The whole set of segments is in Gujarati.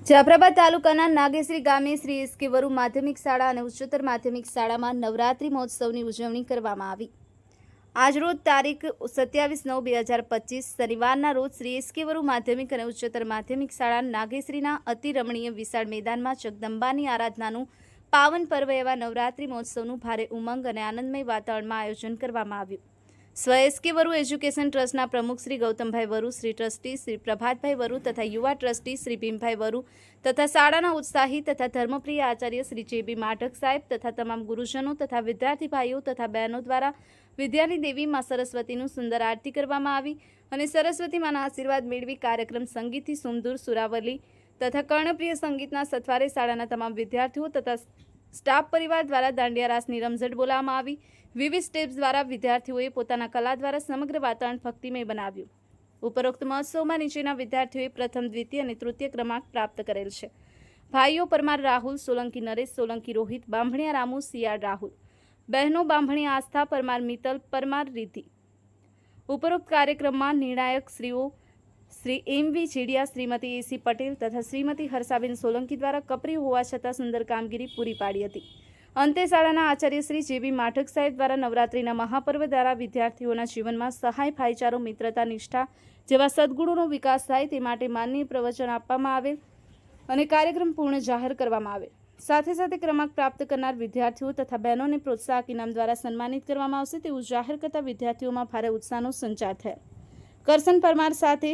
જાફરાબાદ તાલુકાના નાગેશ્રી ગામે શ્રી એસકે વરુ માધ્યમિક શાળા અને ઉચ્ચતર માધ્યમિક શાળામાં નવરાત્રિ મહોત્સવની ઉજવણી કરવામાં આવી। આજરોજ તારીખ 27/9/2025 શનિવારના રોજ શ્રી એસકે વરુ માધ્યમિક અને ઉચ્ચતર માધ્યમિક શાળા નાગેશ્રીના અતિ રમણીય વિશાળ મેદાનમાં જગદંબાની આરાધનાનું પાવન પર્વ એવા નવરાત્રિ મહોત્સવનું ભારે ઉમંગ અને આનંદમય વાતાવરણમાં આયોજન કરવામાં આવ્યું। સ્વ એસકે વરુ એજ્યુકેશન ટ્રસ્ટના પ્રમુખ શ્રી ગૌતમભાઈ વરુ, શ્રી ટ્રસ્ટી શ્રી પ્રભાતભાઈ વરુ તથા યુવા ટ્રસ્ટી શ્રી ભીમભાઈ વરુ તથા શાળાના ઉત્સાહી તથા ધર્મપ્રિય આચાર્ય શ્રી જેબી માઢક સાહેબ તથા તમામ ગુરુજનો તથા વિદ્યાર્થી ભાઈઓ તથા બહેનો દ્વારા વિદ્યાની દેવી માં સરસ્વતીનું સુંદર આરતી કરવામાં આવી અને સરસ્વતી માના આશીર્વાદ મેળવી કાર્યક્રમ સંગીતથી સુમધુર સુરાવલી તથા કર્ણપ્રિય સંગીતના સથવારે શાળાના તમામ વિદ્યાર્થીઓ તથા સ્ટાફ પરિવાર દ્વારા દાંડિયા રાસની રમઝટ બોલાવવામાં આવી। વિવિધ સ્ટેપ્સ દ્વારા વિદ્યાર્થીઓએ પોતાના કલા દ્વારા સમગ્ર વાતાવરણ ભક્તિમય બનાવ્યું। ઉપરોક્ત મહોત્સવમાં નીચેના વિદ્યાર્થીઓએ પ્રથમ, દ્વિતીય અને તૃતીય ક્રમાંક પ્રાપ્ત કરેલ છે। ભાઈઓ પરમાર રાહુલ, સોલંકી નરેશ, સોલંકી રોહિત, બાંભણિયા રામુ, સિયાળ રાહુલ, બહેનો બાંભણિયા આસ્થા, પરમાર મિત્તલ, પરમાર રિદ્ધિ। ઉપરોક્ત કાર્યક્રમમાં નિર્ણાયક શ્રીઓ શ્રી એમ.વી. જેડિયા, શ્રીમતી એ.સી. પટેલ તથા શ્રીમતી હર્ષાબેન સોલંકી દ્વારા કપરી હોવા છતાં સુંદર કામગીરી પૂરી પાડી હતી। અંતે શાળાના આચાર્ય શ્રી જેબી માઢક સાહેબ દ્વારા નવરાત્રિના મહાપર્વ દ્વારા વિદ્યાર્થીઓના જીવનમાં સહાય, ભાઈચારો, મિત્રતા, નિષ્ઠા જેવા સદગુણોનો વિકાસ થાય તે માટે માનનીય પ્રવચન આપવામાં આવેલ અને કાર્યક્રમ પૂર્ણ જાહેર કરવામાં આવેલ। સાથે સાથે ક્રમાંક પ્રાપ્ત કરનાર વિદ્યાર્થીઓ તથા બહેનોને પ્રોત્સાહક ઇનામ દ્વારા સન્માનિત કરવામાં આવશે તેવું જાહેર કરતા વિદ્યાર્થીઓમાં ભારે ઉત્સાહનો સંચાર થયો। કરશન પરમાર સાથે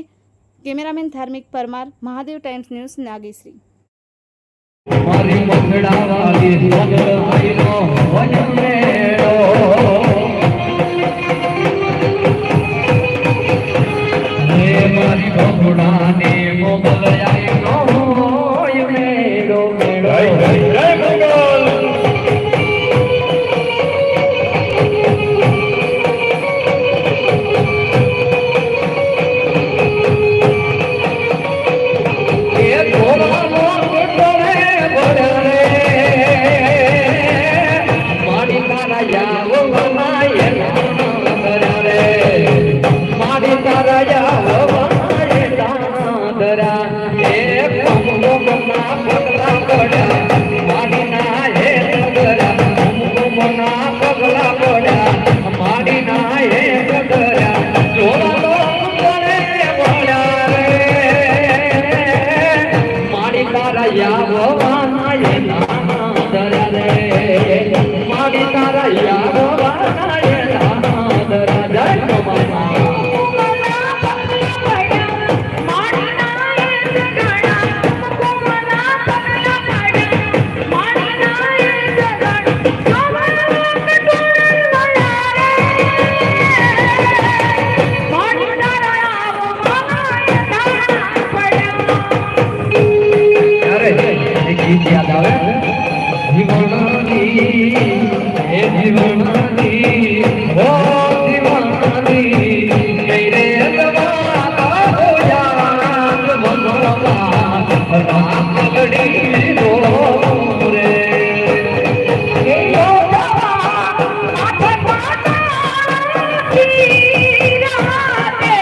કેમેરામેન ધાર્મિક પરમાર, મહાદેવ ટાઈમ્સ ન્યૂઝ, નાગેશ્રી। મારી મંગળા વાલી મંગળાઈનો વનમેળો હે મારી મંગળાની મંગળાઈનો વનમેળો મેળો જય મંગળ। याद आवे दीवानी हे दीवानी हो दीवानी मेरे दवाना हो याद मनवा रात लड़ी रो रे हे यो दवा माथे माथा जीरा दे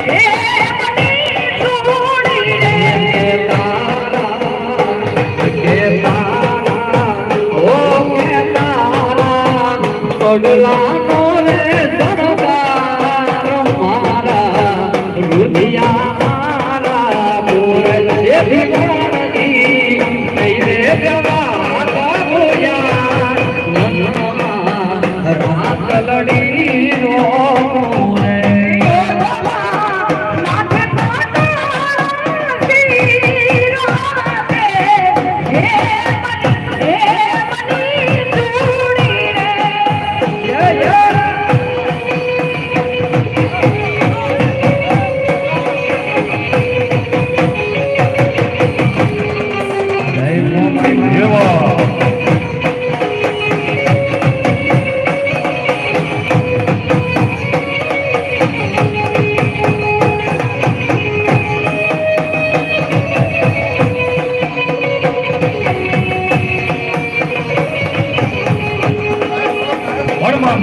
हे मनी छोड़ी रे पगलानो रे सरदार मारा रुधिया मारा बोल ये भिखारी मेरे जवाना होया नन्हा रात लड़ी रो रे माथे माथा जीरा दे हे मनी छोड़ी रे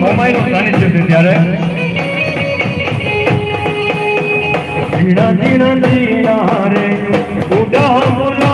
મોમાઈનું સાનિધ્ય છે ત્યારે ધીણા ધીણા ધીણા રે ઉડા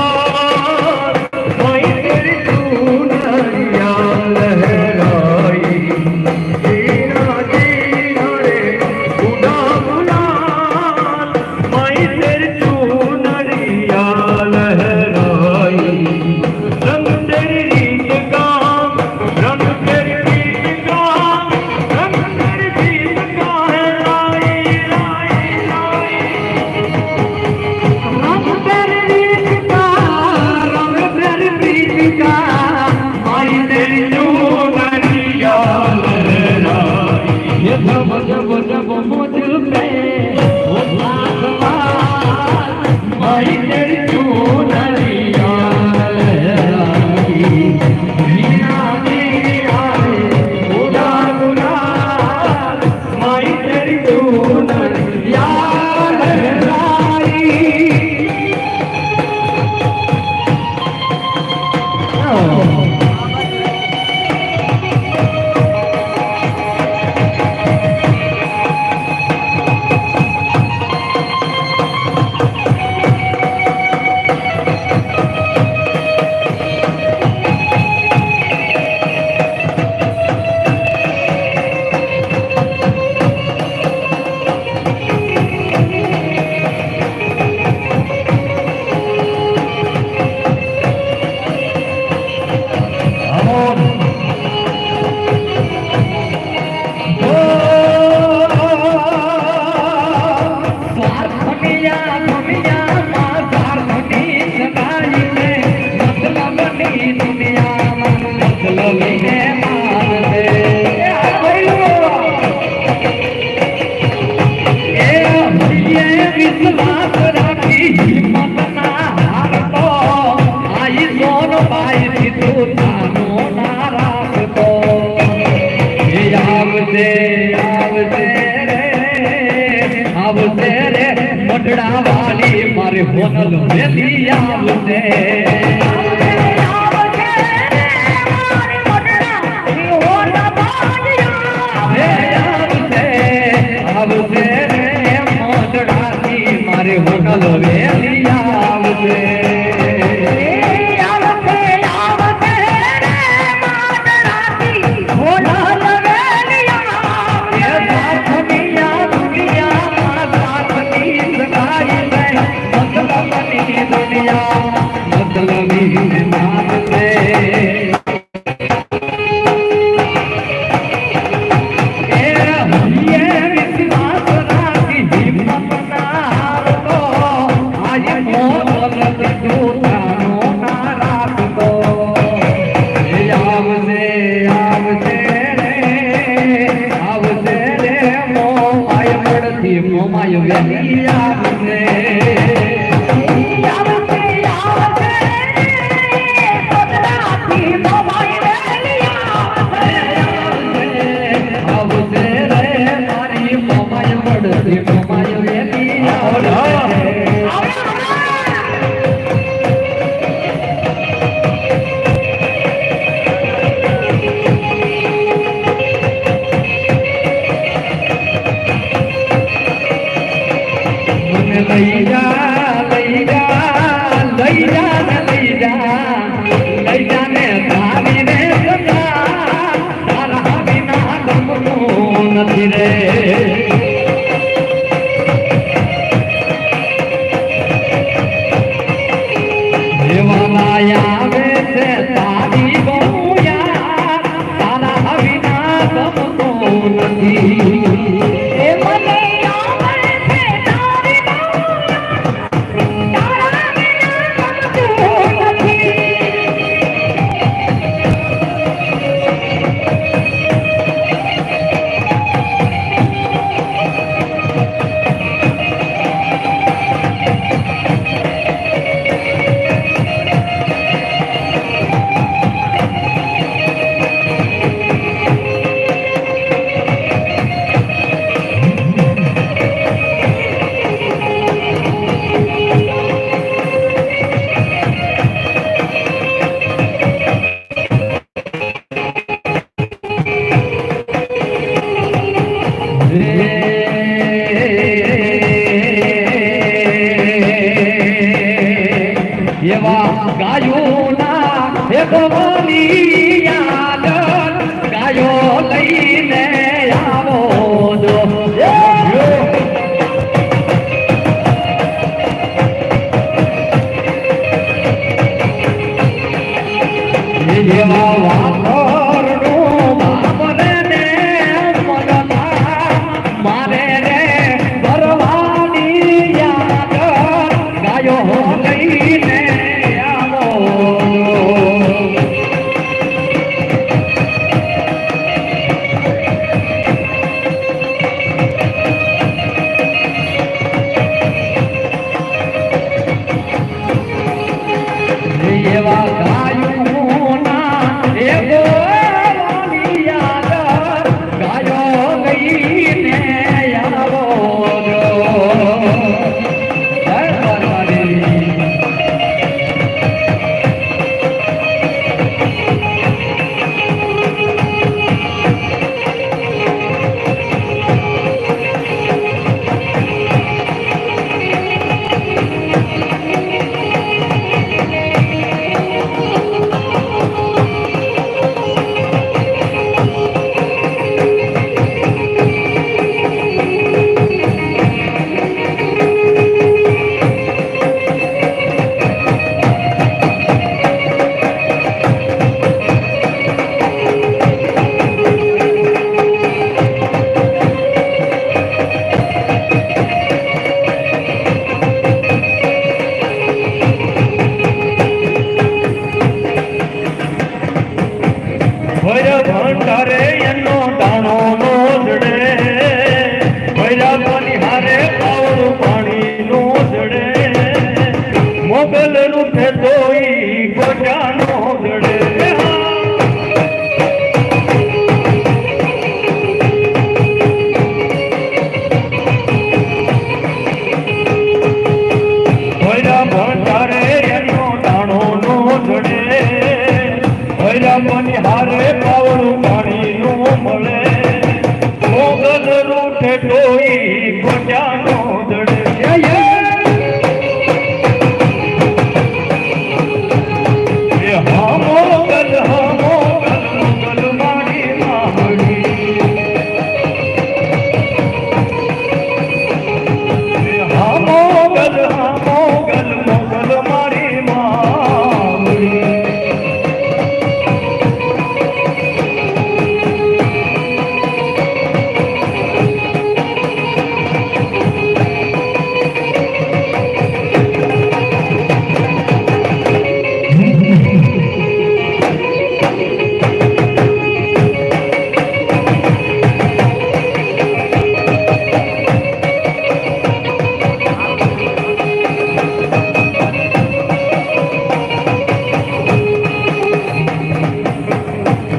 જૂઠાનો ના રાખતો એ આવશે રે મઢડા વાળી મારે હોનલ વેલી આવશે મારે હોટલ વેલી આવશે મોમાય વેલી આવશે લઈ જા ને તારી રે સદા તારા વિના ગમતું નથી રે દેવાના આવે છે તારી બહુયા તારા વિના ગમતું નથી એવા ગાયોના એક બોલી યાદ ગાયો લઈને આવો જો એવા વાપરનું બાપરે ને મગના મારે રે ભરવાની યાદ ગાયો લઈને એવા ગાયોના એવો યાદ ગાયો ગઈને આવો ભંડારે એનો દાણો નો જડે ભૈરા પાણી હારે પાવડું પાણી નો જડે મોગલ નું ફેતો ઈ ગોટા નો જડે ભૈરા પનિહારે પાવળું પાણીનું મળે મોગલ રૂઠે ટોઈ ગોજાનો દડે એ હા મોગલ મોગલ મારી માવડી એ હા મોગલ મારી માવડી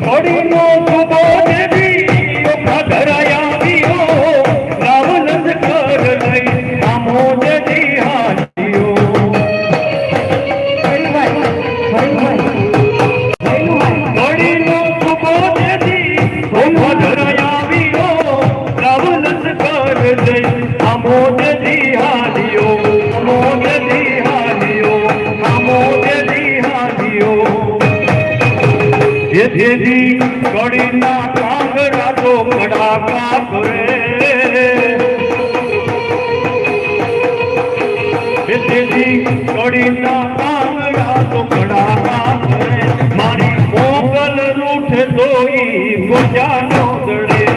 ઓડીનો સુબો દેવી ઓખા ધરાયા દીઓ રાવનંદ કર લઈ આમો દેવી હાજીઓ ઓડીનો સુબો દેવી ઓખા ધરાયા દીઓ રાવનંદ કર લઈ આમો દેવી હાજીઓ આમો દેવી હાજીઓ આમો દેવી હાજીઓ જેથી કડીના કાંગરા તો કડાકા કરે જેથી કડીના કાંગરા તો કડાકા કરે મારી મોગલ રૂઠે તોઈ ગોજાનો દડે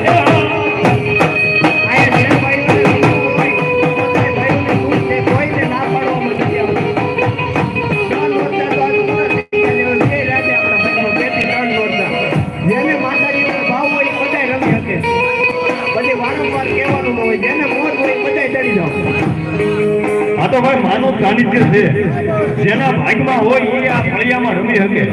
આ તો ભાઈ માનું સાનિધ્ય છે જેના ભાગમાં હોય એ આ ફળિયામાં રમી શકે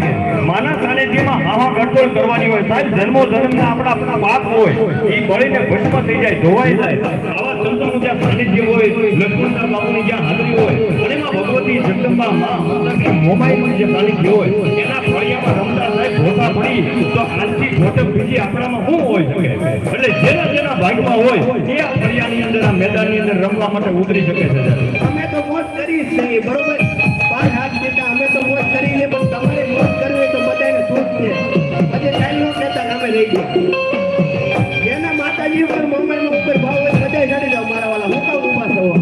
માના સાનિધ્યમાં હાવા ગડબડ કરવાની હોય સાહેબ જન્મો જન્મના આપણા પાપ હોય એ બળીને ભસ્મ થઈ જાય ધોવાઈ જાય આવા સંતોનું જ્યાં સાનિધ્ય હોય લક્ષ્મણદાસ બાપુની જ્યાં હાજરી હોય અને એમાં ભગવતી જગદંબા માં મતલબ મોબાઈલનું જે સાનિધ્ય હોય એના ફળિયામાં રમતા સાહેબ ધોકા પડી તો આજથી મોટો બીજી આપણામાં શું હોય શકે એટલે જેના ભાગમાં હોય એ આ ફળિયાની અંદર આ મેદાનની અંદર રમવા માટે ઉતરી શકે છે અમે તો મોજ કરી જ નહીં બરોબર 5 હાથ દેતા અમે તો મોજ કરી લે પણ તમારે મોજ કરવી હોય તો બધાને છૂટ છે પછી કાઈ નો કહેતા ને અમે રહી ગયા જેના માતાજી ઉપર મોબાઈલ ઉપર ભાવ હોય બધા ચડી જાવ મારા વાળા હું કામ ઉભા થવા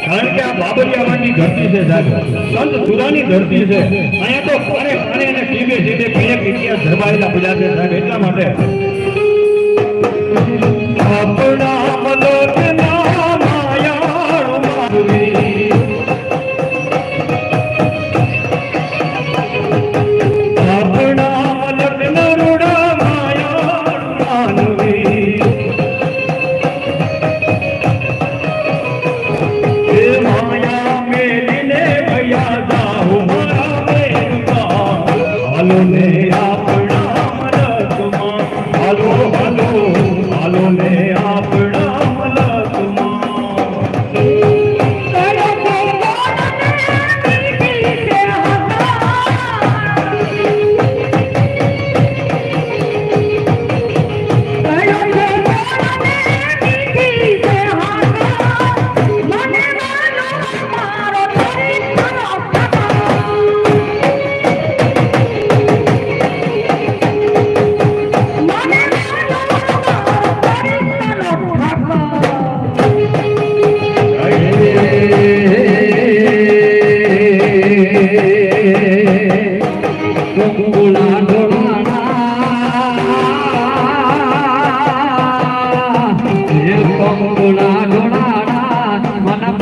કારણ કે આ બાબરિયાવાડની ધરતી છે સાહેબ સંત સુરાની ધરતી છે અહીંયા તો પારે પારે અને ટીબે સીધે કઈક ઇતિહાસ ધરવાયેલા પડ્યા છે સાહેબ એટલા માટે આપણા મલોકના માયાળુ માધવી આપણા મલકના રૂડા માયાળુ માનવી એ માયા મેલીને ભયા જાઉં મારા મેલમાં હાલો ને આપણા મલકમાં હાલો હાલો હાલો ને આપણા મલકમાં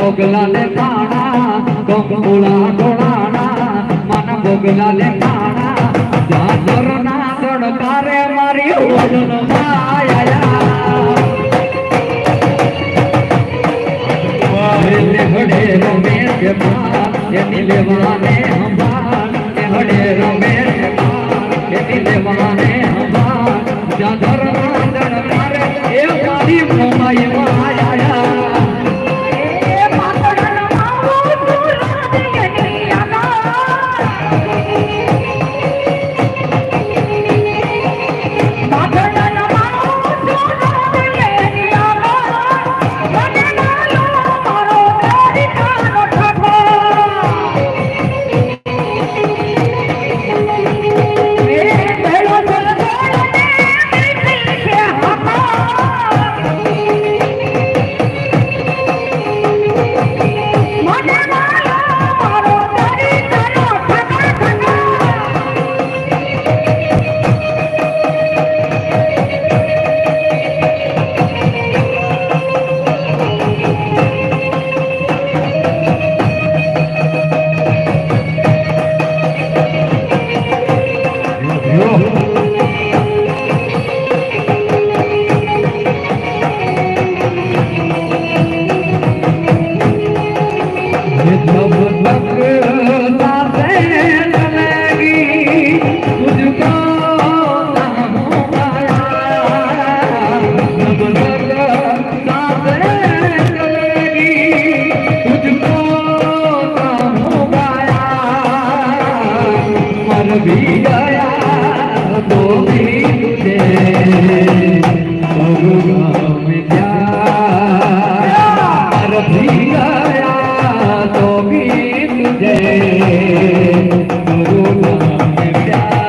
બોગલા લે ખાણા કંકુલા ઢોળાણા મન બોગલા લે ખાણા જાજરના દડકારે મારી ઓજન માયા હડે રમે કે માં એની લેવાને હંભાન હડે રમે કે માં એની લેવાને હંભાન જાજરના દડકારે એ મારી મોમાઈ માયા भी गया तो भी तुझे करूँगा मैं प्यार भी गया तो भी तुझे करूँगा मैं प्यार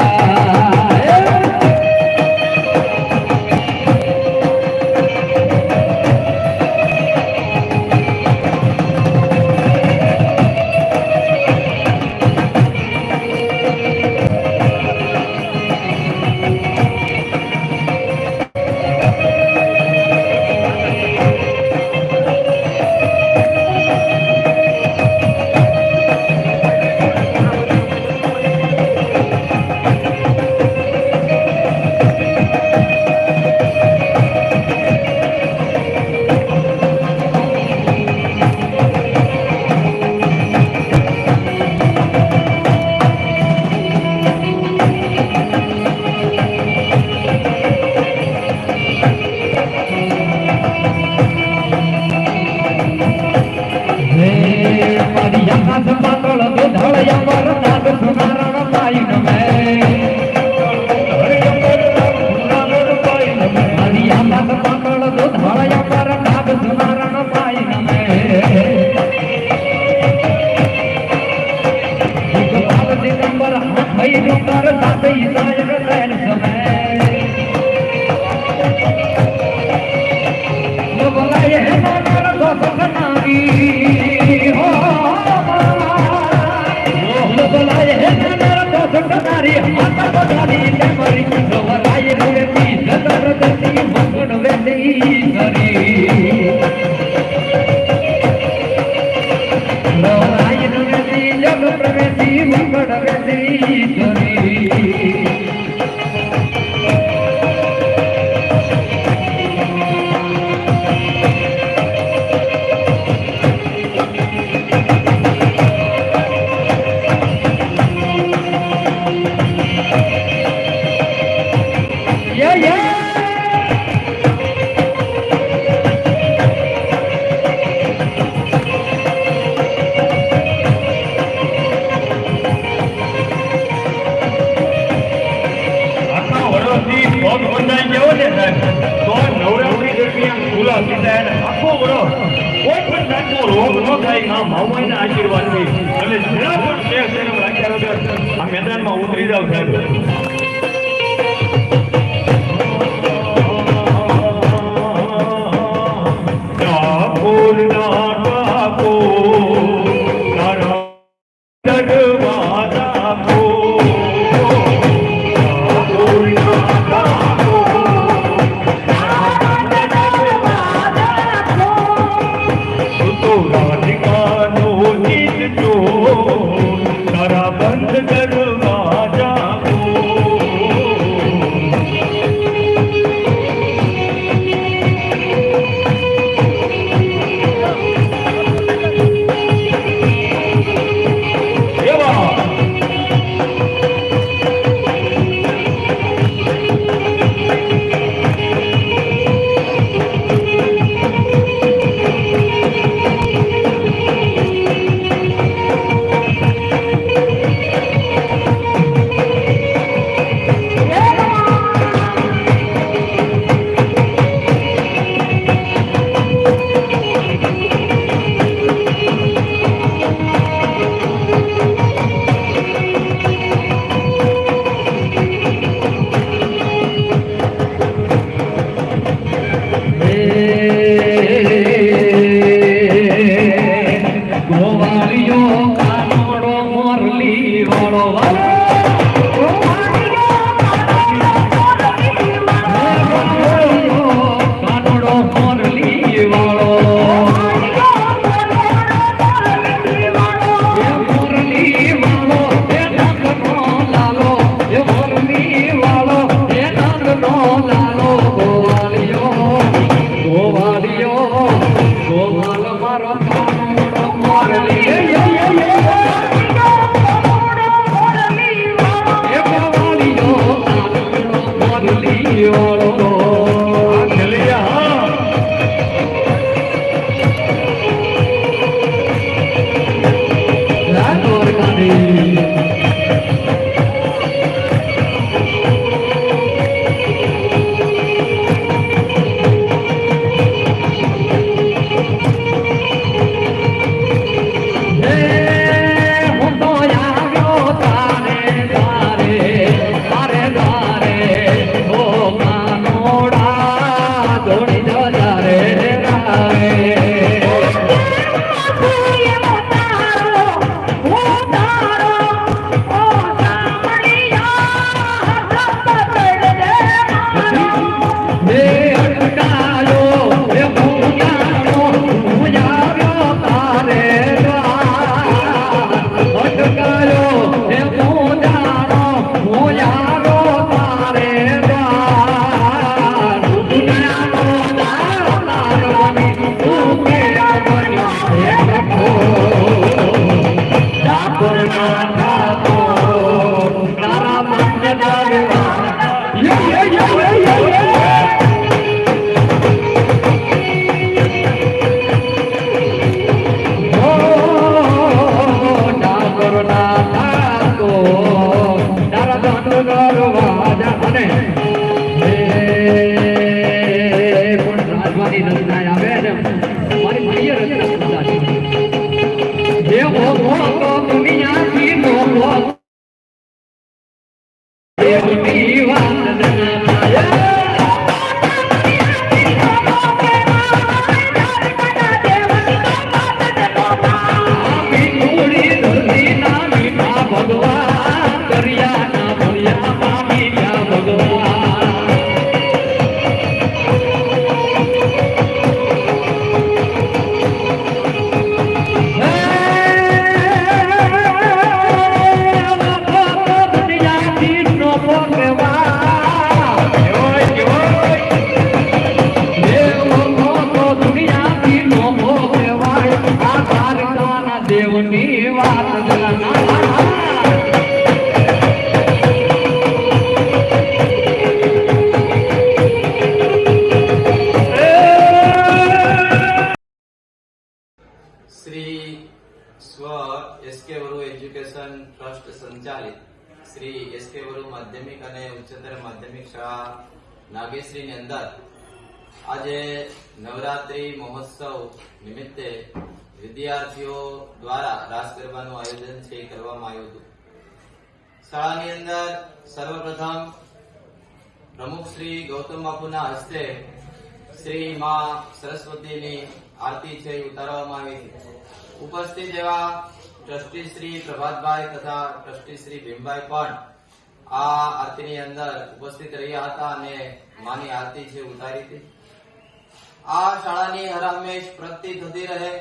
મેદાનમાં ઉતરી જાવ સાહેબ બંધ કરવા જાઓ દેવની વાત જણાય ભગવાન દરિયાના ભળિયામાં મીઠા ભગવાન દુનિયાથી નો ભગવાન દુનિયાથી નો ભગવાન આ દ્વારકાના દેવની વાત જણાય શ્રી સ્વ એસકે વરુ એજ્યુકેશન ટ્રસ્ટ સંચાલિત શ્રી એસકે વરુ માધ્યમિક અને ઉચ્ચતર માધ્યમિક શાળા નાગેશ્રીની અંદર આજે નવરાત્રી મહોત્સવ નિમિત્તે વિદ્યાર્થીઓ દ્વારા રાસ ગરબાનું આયોજન છે એ કરવામાં આવ્યું હતું. શાળાની અંદર સર્વપ્રથમ પ્રમુખ શ્રી ગૌતમ બાપુના હસ્તે શ્રી માં સરસ્વતીની આરતી છે એ ઉતારવામાં આવી હતી. ઉપસ્થિત એવા ટ્રસ્ટી શ્રી પ્રભાતભાઈ તથા ટ્રસ્ટી શ્રી ભીમભાઈ પણ આ આરતીની અંદર ઉપસ્થિત રહ્યા હતા અને માની આરતી છે ઉતારી હતી. આ શાળાની હરહંમેશ પ્રગતિ થતી રહે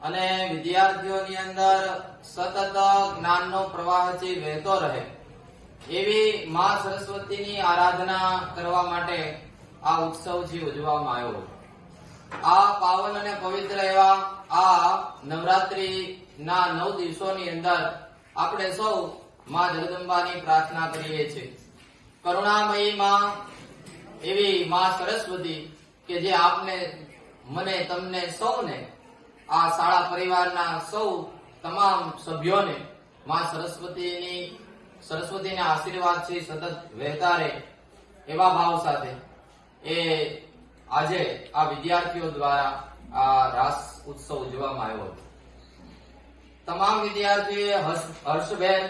અને વિદ્યાર્થીઓની અંદર સતત જ્ઞાનનો પ્રવાહ છે વહેતો રહે એવી માં સરસ્વતીની આરાધના કરવા માટે આ ઉત્સવ છે ઉજવવામાં આવ્યો. આ પાવન અને પવિત્ર એવા આ નવરાત્રી ના 9 દિવસોની અંદર આપણે સૌ માં જગદંબાની પ્રાર્થના કરીએ છીએ. કરુણામયી માં એવી માં સરસ્વતી કે જે આપને મને તમને સૌને આ શાળા પરિવારના સૌ તમામ સભ્યોને માં સરસ્વતીના આશીર્વાદ છે સતત વહેતા રહે એવા ભાવ સાથે એ આજે આ વિદ્યાર્થીઓ દ્વારા આ રાસ ઉત્સવ ઉજવવામાં આવ્યો હતો. તમામ વિદ્યાર્થીઓએ હર્ષભેર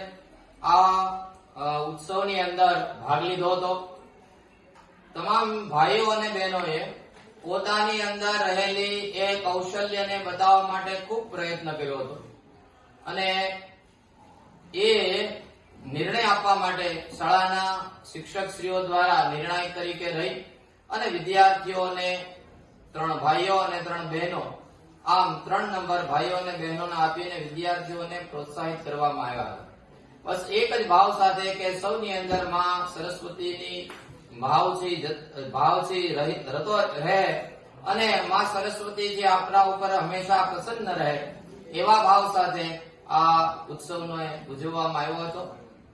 આ ઉત્સવની અંદર ભાગ લીધો હતો. તમામ ભાઈઓ અને બહેનોએ પોતાની અંદર રહેલી એ કૌશલ્યને બતાવવા માટે ખૂબ પ્રયત્ન કર્યો હતો અને એ નિર્ણય આપવા માટે શાળાના શિક્ષકશ્રીઓ દ્વારા નિર્ણાયક તરીકે રહી અને વિદ્યાર્થીઓને 3 ભાઈઓ અને 3 બહેનો આમ 3 નંબર ભાઈઓ અને બહેનોને આપીને વિદ્યાર્થીઓને પ્રોત્સાહિત કરવામાં આવ્યા. બસ એક જ ભાવ સાથે કે સૌની અંદર માં સરસ્વતીની ભાવથી રતો રહે અને માં સરસ્વતી જે આપણા ઉપર હંમેશા પ્રસન્ન રહે એવા ભાવ સાથે આ ઉત્સવનો ઉજવવામાં આવ્યો હતો.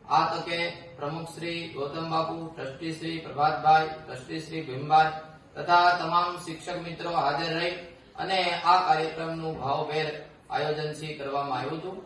આ તકે પ્રમુખ શ્રી ગૌતમ બાપુ, ટ્રસ્ટી શ્રી પ્રભાતભાઈ, ટ્રસ્ટી શ્રી ભીમભાઈ તથા તમામ શિક્ષક મિત્રો હાજર રહી અને આ કાર્યક્રમનું ભાવભેર આયોજન કરવામાં આવ્યું હતું.